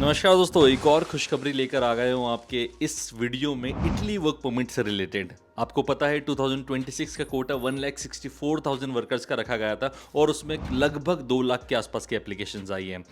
नमस्कार दोस्तों, एक और खुशखबरी लेकर आ गए हूँ आपके इस वीडियो में इटली वर्क परमिट से रिलेटेड। आपको पता है 2026 का कोटा 1,64,000 वर्कर्स का रखा गया था और उसमें लगभग 2 लाख के आसपास की एप्लीकेशंस आई हैं।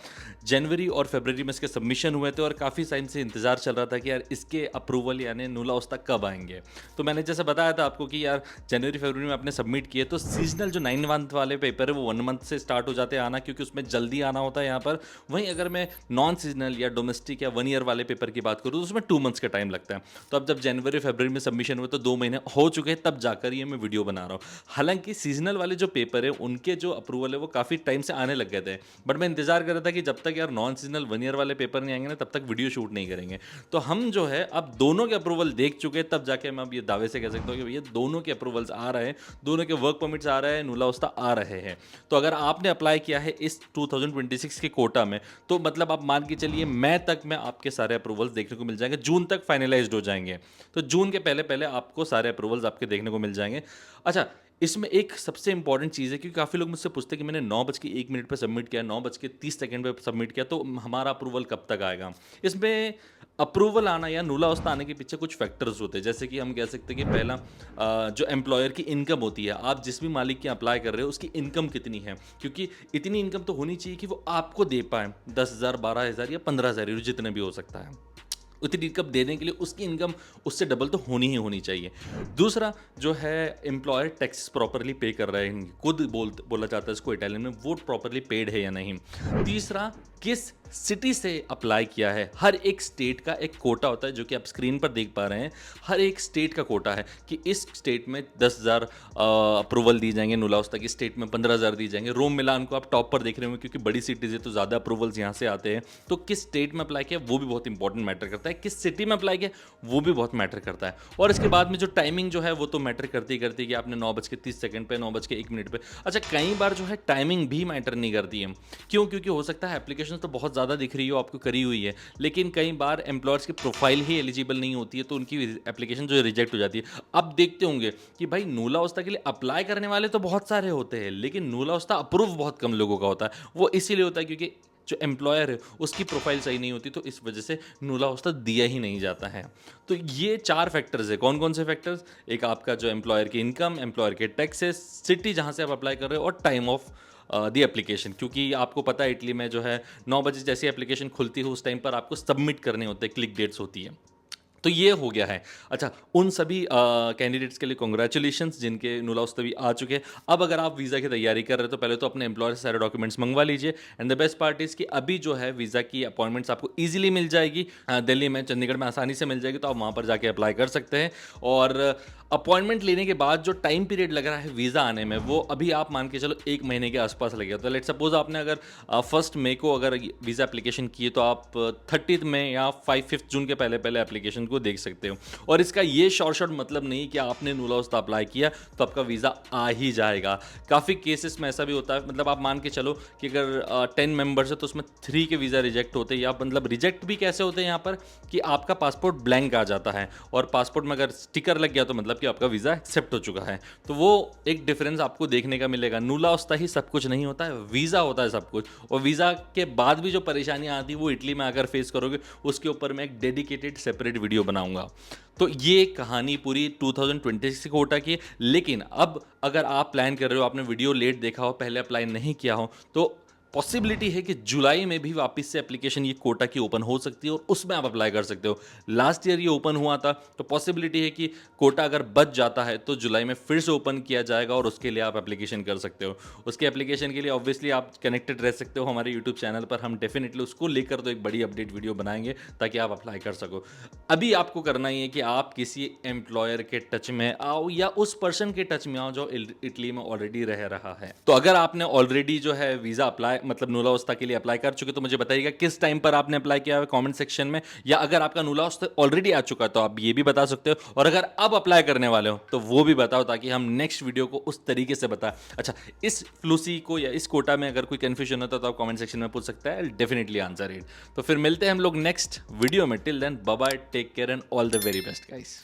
जनवरी और फरवरी में इसके सबमिशन हुए थे और काफ़ी टाइम से इंतजार चल रहा था कि यार इसके अप्रूवल यानी नुला उस तक कब आएंगे। तो मैंने जैसे बताया था आपको कि यार जनवरी फरवरी में आपने सबमिट किए तो सीजनल जो 9 मंथ वाले पेपर है वो 1 मंथ से स्टार्ट हो जाते हैं आना, क्योंकि उसमें जल्दी आना होता है यहाँ पर। वहीं अगर मैं नॉन सीजनल या डोमेस्टिक या 1 ईयर वाले पेपर की बात करूँ तो उसमें 2 मंथ्स का टाइम लगता है। तो अब जब जनवरी फरवरी में सबमिशन हुए तो 2 महीने हो चुके हैं, तब जाकर ये मैं वीडियो बना रहा हूँ। हालांकि सीजनल वाले जो पेपर है उनके जो अप्रूवल है वो काफ़ी टाइम से आने लग गए थे, बट मैं इंतजार कर रहा था कि जब तक यार नॉन सीजनल 1 ईयर वाले पेपर नहीं आएंगे ना तब तक वीडियो शूट नहीं करेंगे। तो हम जो है अब दोनों के अप्रूवल देख चुके हैं, तब जाके मैं अब ये दावे से कह सकता हूँ कि भैया दोनों के अप्रूवल्स आ रहे हैं, दोनों के वर्क परमिट्स आ रहे हैं, नुला उस्ता आ रहे हैं। तो अगर आपने अप्लाई किया है इस 2026 के कोटा में तो मतलब आप मान के चलिए मई तक में आपके सारे अप्रूवल्स देखने को मिल जाएंगे, जून तक फाइनलाइज्ड हो जाएंगे। तो जून के पहले पहले आपको सारे अप्रूवल्स आपके देखने को मिल जाएंगे। अच्छा, इसमें एक सबसे इंपॉर्टेंट चीज़ है क्योंकि काफ़ी लोग मुझसे पूछते हैं कि मैंने 9:01 पर सबमिट किया, 9:30 पे सबमिट किया, तो हमारा अप्रूवल कब तक आएगा। इसमें अप्रूवल आना या नुला उस्ता आने के पीछे कुछ फैक्टर्स होते हैं। जैसे कि हम कह सकते हैं कि पहला जो एम्प्लॉयर की इनकम होती है, आप जिस भी मालिक की अप्लाई कर रहे हो उसकी इनकम कितनी है, क्योंकि इतनी इनकम तो होनी चाहिए कि वो आपको दे पाए 10,000, 12,000 या 15,000 जितने भी हो सकता है। उतनी इनकम देने के लिए उसकी इनकम उससे डबल तो होनी ही होनी चाहिए। दूसरा जो है एम्प्लॉयर टैक्सेस प्रॉपरली पे कर रहे हैं, खुद बोला जाता है इसको इटालियन में, वो प्रॉपरली पेड है या नहीं। तीसरा, किस सिटी से अप्लाई किया है। हर एक स्टेट का एक कोटा होता है जो कि आप स्क्रीन पर देख पा रहे हैं। हर एक स्टेट का कोटा है कि इस स्टेट में 10,000 अप्रूवल दी जाएंगे नुला उस्ता की, स्टेट में 15,000 दी जाएंगे। रोम मिलान को आप टॉप पर देख रहे होंगे क्योंकि बड़ी सिटीज़ है तो ज़्यादा अप्रूवल्स यहाँ से आते हैं। तो किस स्टेट में अप्लाई किया वो भी बहुत इंपॉर्टेंट मैटर करता है, किस सिटी में अप्लाई किया वो भी बहुत मैटर करता है। और इसके बाद में जो टाइमिंग जो है वो तो मैटर करती ही करती है कि आपने 9:30 पे, 9:01 पे। अच्छा, कई बार जो है टाइमिंग भी मैटर नहीं करती है। क्यों? क्योंकि हो सकता है एप्लीकेशन तो बहुत ज़्यादा दिख रही हो, आपको करी हुई है, लेकिन कई बार एम्प्लॉयर्स की प्रोफाइल ही एलिजिबल नहीं होती है तो उनकी एप्लीकेशन जो है रिजेक्ट हो जाती है। अब देखते होंगे कि भाई नुला उस्ता के लिए अप्लाई करने वाले तो बहुत सारे होते हैं, लेकिन नुला उस्ता अप्रूव बहुत कम लोगों का होता है। वो इसीलिए होता है क्योंकि जो एम्प्लॉयर है उसकी प्रोफाइल सही नहीं होती, तो इस वजह से नुला उस्ता दिया ही नहीं जाता है। तो ये 4 फैक्टर्स है। कौन कौन से फैक्टर्स? एक आपका जो एम्प्लॉयर की इनकम, एम्प्लॉयर के टैक्सेस, सिटी जहाँ से आप अप्लाई कर रहे हो और टाइम ऑफ द एप्लीकेशन। क्योंकि आपको पता है इटली में जो है 9 बजे जैसी एप्लीकेशन खुलती है उस टाइम पर आपको सबमिट करने होते हैं, क्लिक डेट्स होती है। तो ये हो गया है। अच्छा, उन सभी कैंडिडेट्स के लिए कॉन्ग्रेचुलेशंस जिनके नुला उस्ता भी आ चुके हैं। अब अगर आप वीज़ा की तैयारी कर रहे हो तो पहले तो अपने एम्प्लॉयर से सारे डॉक्यूमेंट्स मंगवा लीजिए। And the best part is कि अभी जो है वीज़ा की अपॉइंटमेंट्स आपको ईजिली मिल जाएगी। दिल्ली में, चंडीगढ़ में आसानी से मिल जाएगी, तो आप वहाँ पर जाके अप्लाई कर सकते हैं। और अपॉइंटमेंट लेने के बाद जो टाइम पीरियड लग रहा है वीज़ा आने में, वो अभी आप मान के चलो 1 महीने के आसपास लगेगा। तो लेट सपोज आपने अगर 1 मई को अगर वीज़ा एप्लीकेशन की है तो आप 30 मई या 5 जून के पहले पहले एप्लीकेशन को देख सकते हो। और इसका ये शॉर्ट मतलब नहीं कि आपने नुला उस्ता अप्लाई किया तो आपका वीज़ा आ ही जाएगा। काफ़ी केसेस में ऐसा भी होता है, मतलब आप मान के चलो कि अगर 10 मेंबर्स है तो उसमें 3 के वीज़ा रिजेक्ट होते हैं, या मतलब रिजेक्ट भी कैसे होते हैं यहाँ पर कि आपका पासपोर्ट ब्लैंक आ जाता है और पासपोर्ट में अगर स्टिकर लग गया तो मतलब कि आपका वीज़ा एक्सेप्ट हो चुका है। तो वो एक डिफरेंस आपको देखने का मिलेगा। नुला उस्ता ही सब कुछ नहीं होता है, वीज़ा होता है सब कुछ। और वीज़ा के बाद भी जो परेशानियाँ आती है वो इटली में अगर फेस करोगे उसके ऊपर मैं एक डेडिकेटेड सेपरेट वीडियो बनाऊंगा। तो ये कहानी पूरी 2026 कोटा की। लेकिन अब अगर आप प्लान कर रहे हो, आपने वीडियो लेट देखा हो, पहले अप्लाई नहीं किया हो, तो पॉसिबिलिटी है कि जुलाई में भी वापस से एप्लीकेशन ये कोटा की ओपन हो सकती है और उसमें आप अप्लाई कर सकते हो। लास्ट ईयर ये ओपन हुआ था तो पॉसिबिलिटी है कि कोटा अगर बच जाता है तो जुलाई में फिर से ओपन किया जाएगा और उसके लिए आप एप्लीकेशन कर सकते हो। उसके एप्लीकेशन के लिए ऑब्वियसली आप कनेक्टेड रह सकते हो हमारे यूट्यूब चैनल पर। हम डेफिनेटली उसको लेकर तो एक बड़ी अपडेट वीडियो बनाएंगे ताकि आप अप्लाई कर सको। अभी आपको करना ही है कि आप किसी एम्प्लॉयर के टच में आओ या उस पर्सन के टच में आओ जो इटली में ऑलरेडी रह रहा है। तो अगर आपने ऑलरेडी जो है वीज़ा अप्लाई मतलब नुला उस्ता के लिए अप्लाई कर चुके तो मुझे बताइएगा किस टाइम पर आपने अप्लाई किया है कमेंट सेक्शन में। या अगर आपका नुला उस्ता ऑलरेडी आ चुका है तो आप ये भी बता सकते हो, और अगर अब अप्लाई करने वाले हो तो वो भी बताओ ताकि हम नेक्स्ट वीडियो को उस तरीके से बताएं। अच्छा, इस फ्लूसी को या इस कोटा में अगर कोई कंफ्यूजन होता तो आप कमेंट सेक्शन में पूछ सकते हैं, डेफिनेटली आंसर इट। तो फिर मिलते हैं हम लोग नेक्स्ट वीडियो में। Till then bye bye, take care and all the very best guys.